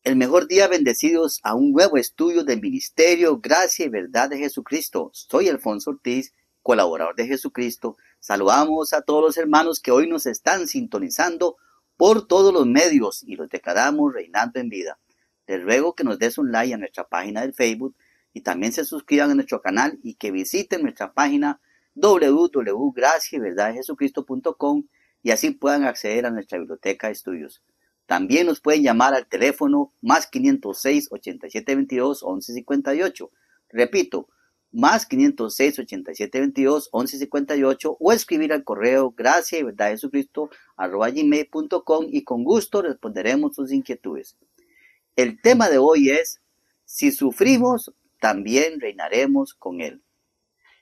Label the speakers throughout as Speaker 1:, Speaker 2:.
Speaker 1: El mejor día, bendecidos a un nuevo estudio del Ministerio Gracia y Verdad de Jesucristo. Soy Alfonso Ortiz, colaborador de Jesucristo. Saludamos a todos los hermanos que hoy nos están sintonizando por todos los medios y los declaramos reinando en vida. Les ruego que nos des un like a nuestra página del Facebook y también se suscriban a nuestro canal y que visiten nuestra página www.graciayverdadjesucristo.com y así puedan acceder a nuestra biblioteca de estudios. También nos pueden llamar al teléfono más 506 8722 1158. Repito, más 506 8722 1158 o escribir al correo graciayverdadjesucristo@gmail.com y con gusto responderemos sus inquietudes. El tema de hoy es: si sufrimos, también reinaremos con él.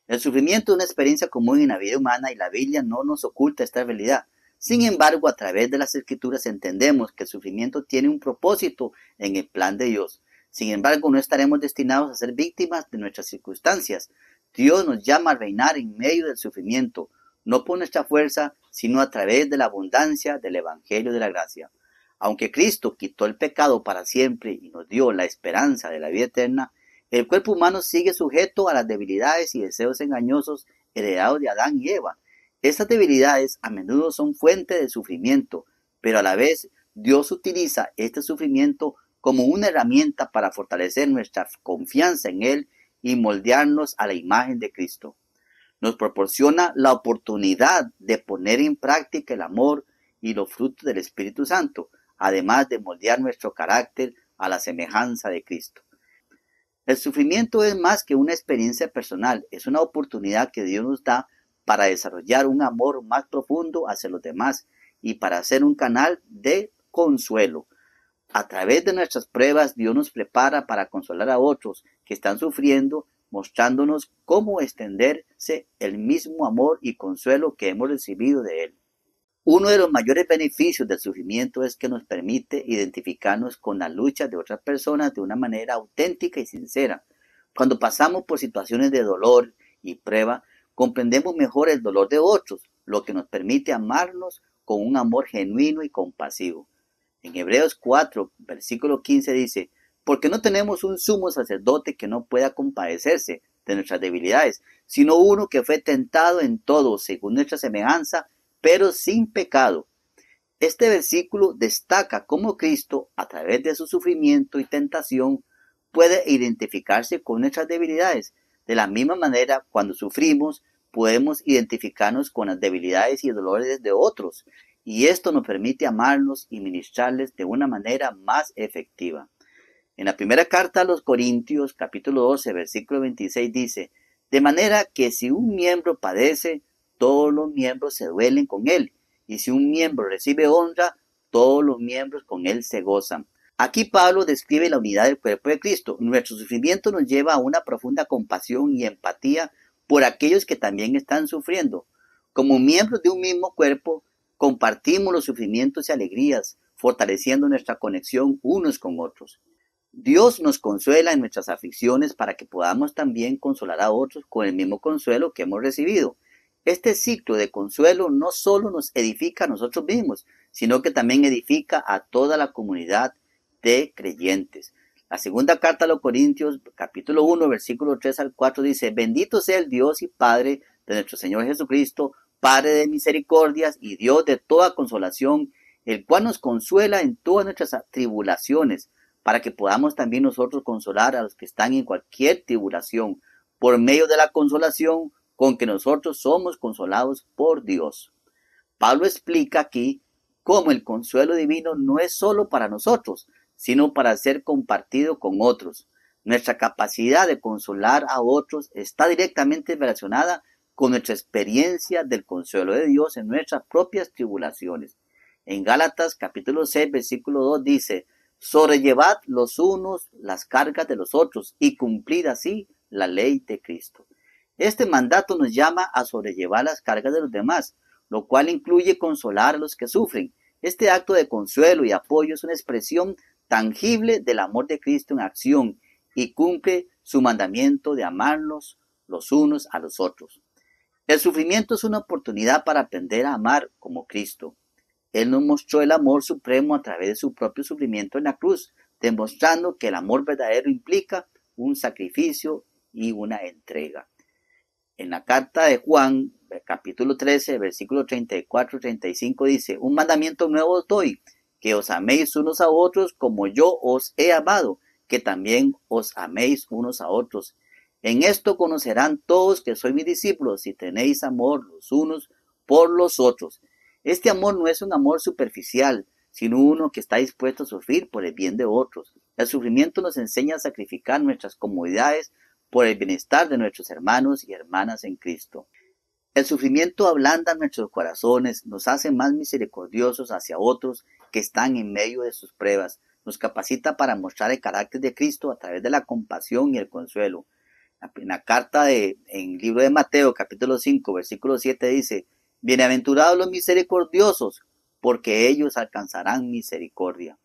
Speaker 1: El sufrimiento es una experiencia común en la vida humana y la Biblia no nos oculta esta realidad. Sin embargo, a través de las Escrituras entendemos que el sufrimiento tiene un propósito en el plan de Dios. Sin embargo, no estaremos destinados a ser víctimas de nuestras circunstancias. Dios nos llama a reinar en medio del sufrimiento, no por nuestra fuerza, sino a través de la abundancia del Evangelio de la Gracia. Aunque Cristo quitó el pecado para siempre y nos dio la esperanza de la vida eterna, el cuerpo humano sigue sujeto a las debilidades y deseos engañosos heredados de Adán y Eva. Estas debilidades a menudo son fuente de sufrimiento, pero a la vez Dios utiliza este sufrimiento como una herramienta para fortalecer nuestra confianza en Él y moldearnos a la imagen de Cristo. Nos proporciona la oportunidad de poner en práctica el amor y los frutos del Espíritu Santo, además de moldear nuestro carácter a la semejanza de Cristo. El sufrimiento es más que una experiencia personal, es una oportunidad que Dios nos da para desarrollar un amor más profundo hacia los demás y para ser un canal de consuelo. A través de nuestras pruebas, Dios nos prepara para consolar a otros que están sufriendo, mostrándonos cómo extenderse el mismo amor y consuelo que hemos recibido de Él. Uno de los mayores beneficios del sufrimiento es que nos permite identificarnos con la lucha de otras personas de una manera auténtica y sincera. Cuando pasamos por situaciones de dolor y prueba, comprendemos mejor el dolor de otros, lo que nos permite amarnos con un amor genuino y compasivo. En Hebreos 4, versículo 15 dice: porque no tenemos un sumo sacerdote que no pueda compadecerse de nuestras debilidades, sino uno que fue tentado en todo según nuestra semejanza, pero sin pecado. Este versículo destaca cómo Cristo, a través de su sufrimiento y tentación, puede identificarse con nuestras debilidades. De la misma manera, cuando sufrimos, podemos identificarnos con las debilidades y dolores de otros, y esto nos permite amarlos y ministrarles de una manera más efectiva. En la primera carta a los Corintios, capítulo 12, versículo 26 dice: de manera que si un miembro padece, todos los miembros se duelen con él, y si un miembro recibe honra, todos los miembros con él se gozan. Aquí Pablo describe la unidad del cuerpo de Cristo. Nuestro sufrimiento nos lleva a una profunda compasión y empatía por aquellos que también están sufriendo. Como miembros de un mismo cuerpo, compartimos los sufrimientos y alegrías, fortaleciendo nuestra conexión unos con otros. Dios nos consuela en nuestras aflicciones para que podamos también consolar a otros con el mismo consuelo que hemos recibido. Este ciclo de consuelo no solo nos edifica a nosotros mismos, sino que también edifica a toda la comunidad de creyentes. La segunda carta a los Corintios, capítulo 1, versículo 3 al 4 dice: bendito sea el Dios y Padre de nuestro Señor Jesucristo, Padre de misericordias y Dios de toda consolación, el cual nos consuela en todas nuestras tribulaciones, para que podamos también nosotros consolar a los que están en cualquier tribulación, por medio de la consolación con que nosotros somos consolados por Dios. Pablo explica aquí cómo el consuelo divino no es solo para nosotros, sino para ser compartido con otros. Nuestra capacidad de consolar a otros está directamente relacionada con nuestra experiencia del consuelo de Dios en nuestras propias tribulaciones. En Gálatas capítulo 6, versículo 2 dice: sobrellevad los unos las cargas de los otros y cumplid así la ley de Cristo. Este mandato nos llama a sobrellevar las cargas de los demás, lo cual incluye consolar a los que sufren. Este acto de consuelo y apoyo es una expresión tangible del amor de Cristo en acción y cumple su mandamiento de amarnos los unos a los otros. El sufrimiento es una oportunidad para aprender a amar como Cristo. Él nos mostró el amor supremo a través de su propio sufrimiento en la cruz, demostrando que el amor verdadero implica un sacrificio y una entrega. En la carta de Juan, capítulo 13, versículo 34-35 dice: un mandamiento nuevo os doy, que os améis unos a otros como yo os he amado, que también os améis unos a otros. En esto conocerán todos que sois mis discípulos, si tenéis amor los unos por los otros. Este amor no es un amor superficial, sino uno que está dispuesto a sufrir por el bien de otros. El sufrimiento nos enseña a sacrificar nuestras comodidades por el bienestar de nuestros hermanos y hermanas en Cristo. El sufrimiento ablanda nuestros corazones, nos hace más misericordiosos hacia otros que están en medio de sus pruebas, nos capacita para mostrar el carácter de Cristo a través de la compasión y el consuelo. En la carta en el libro de Mateo, capítulo 5, versículo 7 dice: bienaventurados los misericordiosos, porque ellos alcanzarán misericordia.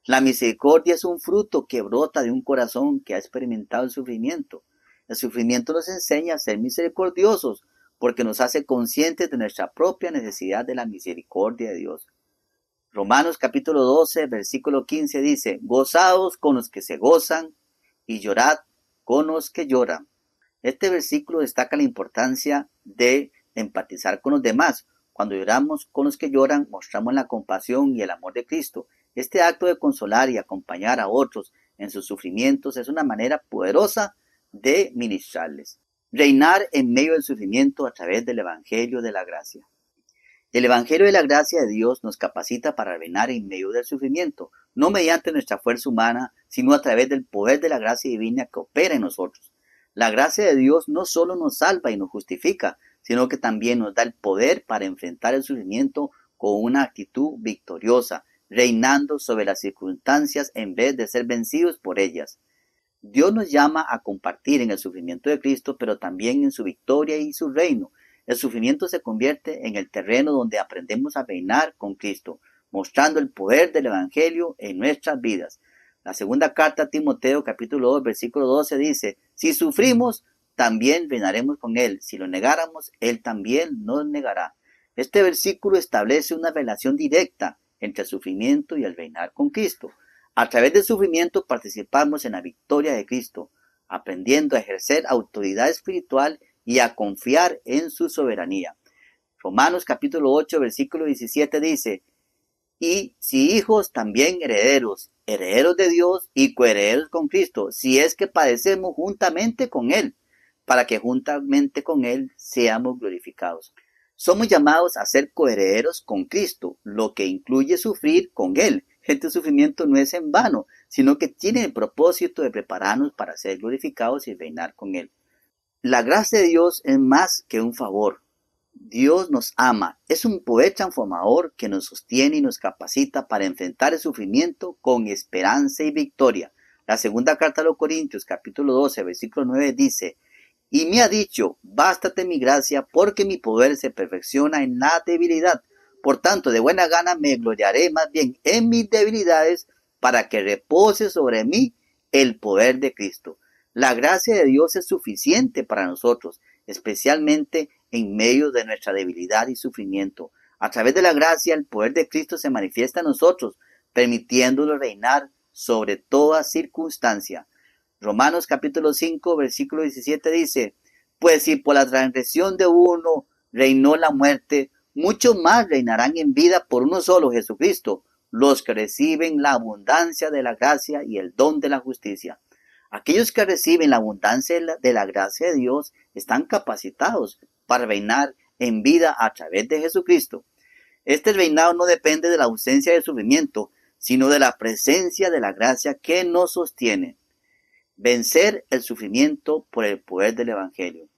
Speaker 1: La misericordia es un fruto que brota de un corazón que ha experimentado el sufrimiento. El sufrimiento nos enseña a ser misericordiosos porque nos hace conscientes de nuestra propia necesidad de la misericordia de Dios. Romanos capítulo 12, versículo 15 dice: gozaos con los que se gozan y llorad con los que lloran. Este versículo destaca la importancia de empatizar con los demás. Cuando lloramos con los que lloran, mostramos la compasión y el amor de Cristo. Este acto de consolar y acompañar a otros en sus sufrimientos es una manera poderosa de ministrarles. Reinar en medio del sufrimiento a través del Evangelio de la Gracia. El Evangelio de la Gracia de Dios nos capacita para reinar en medio del sufrimiento, no mediante nuestra fuerza humana, sino a través del poder de la gracia divina que opera en nosotros. La gracia de Dios no solo nos salva y nos justifica, sino que también nos da el poder para enfrentar el sufrimiento con una actitud victoriosa, reinando sobre las circunstancias en vez de ser vencidos por ellas. Dios nos llama a compartir en el sufrimiento de Cristo, pero también en su victoria y su reino. El sufrimiento se convierte en el terreno donde aprendemos a reinar con Cristo, mostrando el poder del Evangelio en nuestras vidas. La segunda carta a Timoteo, capítulo 2, versículo 12 dice: si sufrimos, también reinaremos con Él. Si lo negáramos, Él también nos negará. Este versículo establece una relación directa entre el sufrimiento y el reinar con Cristo. A través del sufrimiento participamos en la victoria de Cristo, aprendiendo a ejercer autoridad espiritual y a confiar en su soberanía. Romanos capítulo 8, versículo 17 dice: y si hijos, también herederos, herederos de Dios y coherederos con Cristo, si es que padecemos juntamente con Él, para que juntamente con Él seamos glorificados. Somos llamados a ser coherederos con Cristo, lo que incluye sufrir con Él. Este sufrimiento no es en vano, sino que tiene el propósito de prepararnos para ser glorificados y reinar con Él. La gracia de Dios es más que un favor. Dios nos ama, es un poder transformador que nos sostiene y nos capacita para enfrentar el sufrimiento con esperanza y victoria. La segunda carta a los Corintios, capítulo 12, versículo 9 dice: y me ha dicho, bástate mi gracia, porque mi poder se perfecciona en la debilidad. Por tanto, de buena gana me gloriaré más bien en mis debilidades, para que repose sobre mí el poder de Cristo. La gracia de Dios es suficiente para nosotros, especialmente en medio de nuestra debilidad y sufrimiento. A través de la gracia, el poder de Cristo se manifiesta en nosotros, permitiéndolo reinar sobre toda circunstancia. Romanos capítulo 5, versículo 17 dice: pues si por la transgresión de uno reinó la muerte, mucho más reinarán en vida por uno solo, Jesucristo, los que reciben la abundancia de la gracia y el don de la justicia. Aquellos que reciben la abundancia de la gracia de Dios están capacitados para reinar en vida a través de Jesucristo. Este reinado no depende de la ausencia de sufrimiento, sino de la presencia de la gracia que nos sostiene. Vencer el sufrimiento por el poder del Evangelio.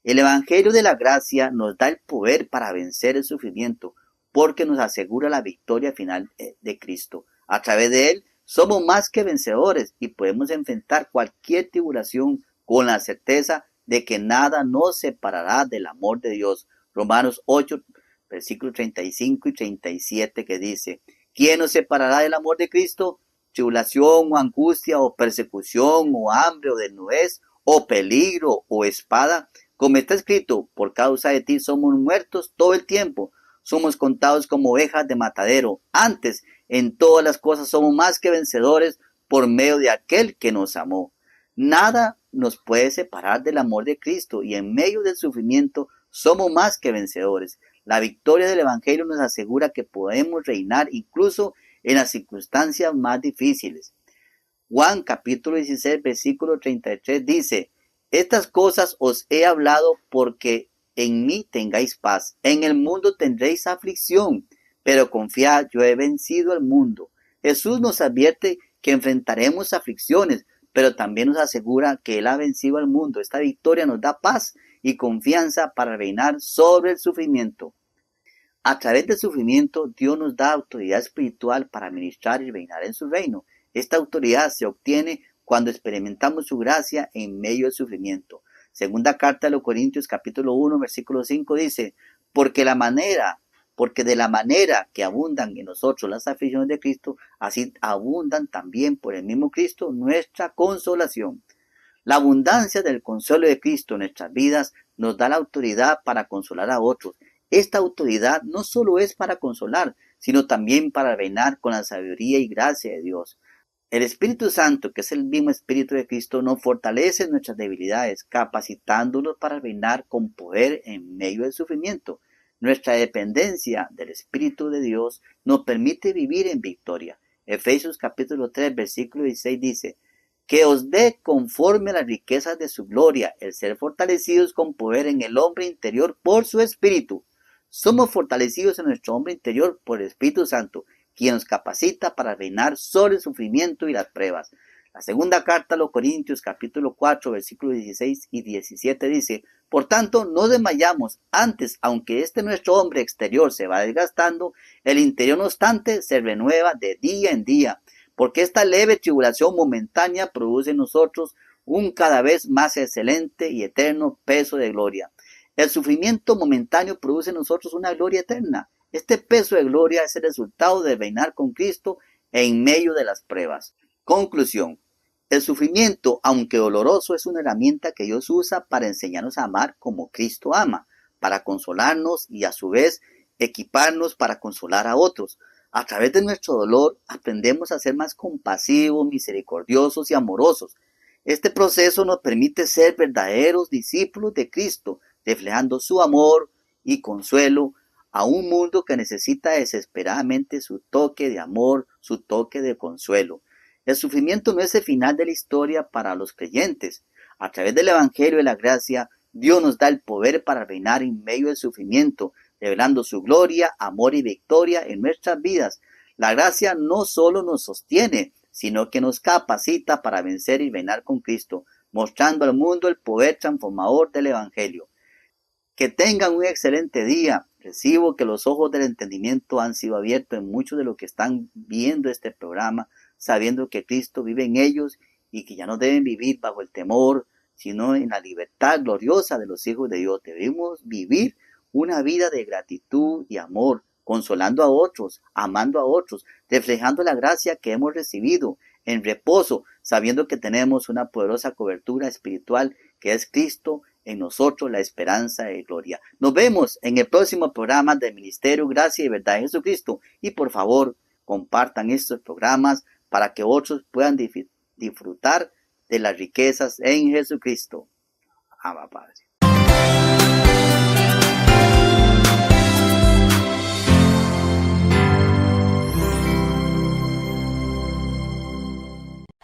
Speaker 1: El Evangelio de la gracia nos da el poder para vencer el sufrimiento, porque nos asegura la victoria final de Cristo. A través de Él somos más que vencedores y podemos enfrentar cualquier tribulación con la certeza de que nada nos separará del amor de Dios. Romanos 8, versículos 35 y 37 que dice: ¿quién nos separará del amor de Cristo? Tribulación o angustia o persecución o hambre o desnudez o peligro o espada. Como está escrito, por causa de ti somos muertos todo el tiempo. Somos contados como ovejas de matadero. Antes, En todas las cosas somos más que vencedores por medio de aquel que nos amó. Nada nos puede separar del amor de Cristo y en medio del sufrimiento somos más que vencedores. La victoria del Evangelio nos asegura que podemos reinar incluso en las circunstancias más difíciles. Juan capítulo 16 versículo 33 dice: estas cosas os he hablado porque en mí tengáis paz. En el mundo tendréis aflicción, pero confiad, yo he vencido al mundo. Jesús nos advierte que enfrentaremos aflicciones, pero también nos asegura que Él ha vencido al mundo. Esta victoria nos da paz y confianza para reinar sobre el sufrimiento. A través del sufrimiento, Dios nos da autoridad espiritual para ministrar y reinar en su reino. Esta autoridad se obtiene cuando experimentamos su gracia en medio del sufrimiento. Segunda carta de los Corintios capítulo 1 versículo 5 dice: porque de la manera que abundan en nosotros las aflicciones de Cristo, así abundan también por el mismo Cristo nuestra consolación. La abundancia del consuelo de Cristo en nuestras vidas nos da la autoridad para consolar a otros. Esta autoridad no solo es para consolar, sino también para reinar con la sabiduría y gracia de Dios. El Espíritu Santo, que es el mismo Espíritu de Cristo, nos fortalece en nuestras debilidades, capacitándonos para reinar con poder en medio del sufrimiento. Nuestra dependencia del Espíritu de Dios nos permite vivir en victoria. Efesios capítulo 3, versículo 16 dice: que os dé conforme a las riquezas de su gloria, el ser fortalecidos con poder en el hombre interior por su Espíritu. Somos fortalecidos en nuestro hombre interior por el Espíritu Santo, quien nos capacita para reinar sobre el sufrimiento y las pruebas. La segunda carta a los Corintios, capítulo 4, versículos 16 y 17 dice: por tanto, no desmayamos, antes, aunque nuestro hombre exterior se va desgastando, el interior no obstante se renueva de día en día, porque esta leve tribulación momentánea produce en nosotros un cada vez más excelente y eterno peso de gloria. El sufrimiento momentáneo produce en nosotros una gloria eterna. Este peso de gloria es el resultado de reinar con Cristo en medio de las pruebas. Conclusión: el sufrimiento, aunque doloroso, es una herramienta que Dios usa para enseñarnos a amar como Cristo ama, para consolarnos y a su vez equiparnos para consolar a otros. A través de nuestro dolor aprendemos a ser más compasivos, misericordiosos y amorosos. Este proceso nos permite ser verdaderos discípulos de Cristo, reflejando su amor y consuelo a un mundo que necesita desesperadamente su toque de amor, su toque de consuelo. El sufrimiento no es el final de la historia para los creyentes. A través del Evangelio de la gracia, Dios nos da el poder para reinar en medio del sufrimiento, revelando su gloria, amor y victoria en nuestras vidas. La gracia no solo nos sostiene, sino que nos capacita para vencer y reinar con Cristo, mostrando al mundo el poder transformador del Evangelio. Que tengan un excelente día. Recibo que los ojos del entendimiento han sido abiertos en muchos de los que están viendo este programa, sabiendo que Cristo vive en ellos y que ya no deben vivir bajo el temor, sino en la libertad gloriosa de los hijos de Dios. Debemos vivir una vida de gratitud y amor, consolando a otros, amando a otros, reflejando la gracia que hemos recibido, en reposo, sabiendo que tenemos una poderosa cobertura espiritual que es Cristo en nosotros, la esperanza de gloria. Nos vemos en el próximo programa del Ministerio Gracia y Verdad de Jesucristo. Y por favor, compartan estos programas para que otros puedan disfrutar de las riquezas en Jesucristo. Amén, Padre.